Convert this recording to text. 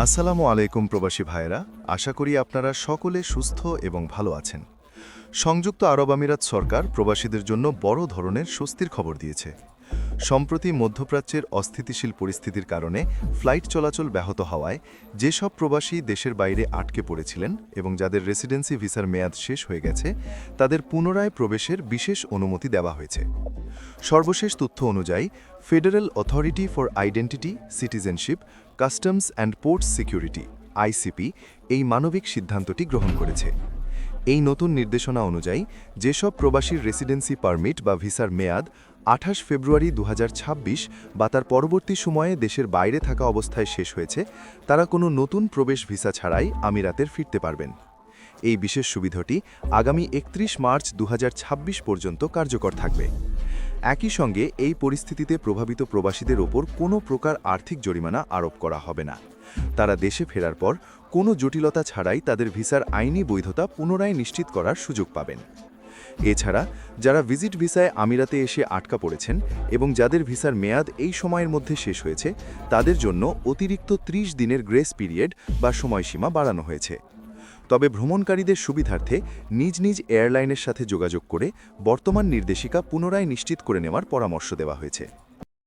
আসসালামু আলাইকুম প্রবাসী ভাইয়েরা, আশা করি আপনারা সকলে সুস্থ এবং ভালো আছেন। সংযুক্ত আরব আমিরাত সরকার প্রবাসীদের জন্য বড় ধরনের স্বস্তির খবর দিয়েছে। সম্প্রতি মধ্যপ্রাচ্যের অস্থিতিশীল পরিস্থিতির কারণে ফ্লাইট চলাচল ব্যাহত হওয়ায় যেসব প্রবাসী দেশের বাইরে আটকে পড়েছিলেন এবং যাদের রেসিডেন্সি ভিসার মেয়াদ শেষ হয়ে গেছে, তাদের পুনরায় প্রবেশের বিশেষ অনুমতি দেওয়া হয়েছে। সর্বশেষ তথ্য অনুযায়ী federal authority for identity, citizenship, customs and ports security ICP এই মানবিক সিদ্ধান্তটি গ্রহণ করেছে। এই নতুন নির্দেশনা অনুযায়ী যেসব প্রবাসীর রেসিডেন্সি পারমিট বা ভিসার মেয়াদ ২৮ ফেব্রুয়ারি ২০২৬ বা তার পরবর্তী সময়ে দেশের বাইরে থাকা অবস্থায় শেষ হয়েছে, তারা কোনো নতুন প্রবেশ ভিসা ছাড়াই আমিরাতের ফিরতে পারবেন। এই বিশেষ সুবিধাটি আগামী ৩১ মার্চ ২০২৬ পর্যন্ত কার্যকর থাকবে। একই সঙ্গে এই পরিস্থিতিতে প্রভাবিত প্রবাসীদের ওপর কোনো প্রকার আর্থিক জরিমানা আরোপ করা হবে না। তারা দেশে ফেরার পর কোনো জটিলতা ছাড়াই তাদের ভিসার আইনি বৈধতা পুনরায় নিশ্চিত করার সুযোগ পাবেন। এছাড়া যারা ভিজিট ভিসায় আমিরাতে এসে আটকা পড়েছেন এবং যাদের ভিসার মেয়াদ এই সময়ের মধ্যে শেষ হয়েছে, তাদের জন্য অতিরিক্ত ৩০ দিনের গ্রেস পিরিয়ড বা সময়সীমা বাড়ানো হয়েছে। তবে ভ্রমণকারীদের সুবিধার্থে নিজ নিজ এয়ারলাইনের সাথে যোগাযোগ করে বর্তমান নির্দেশিকা পুনরায় নিশ্চিত করে নেওয়ার পরামর্শ দেওয়া হয়েছে।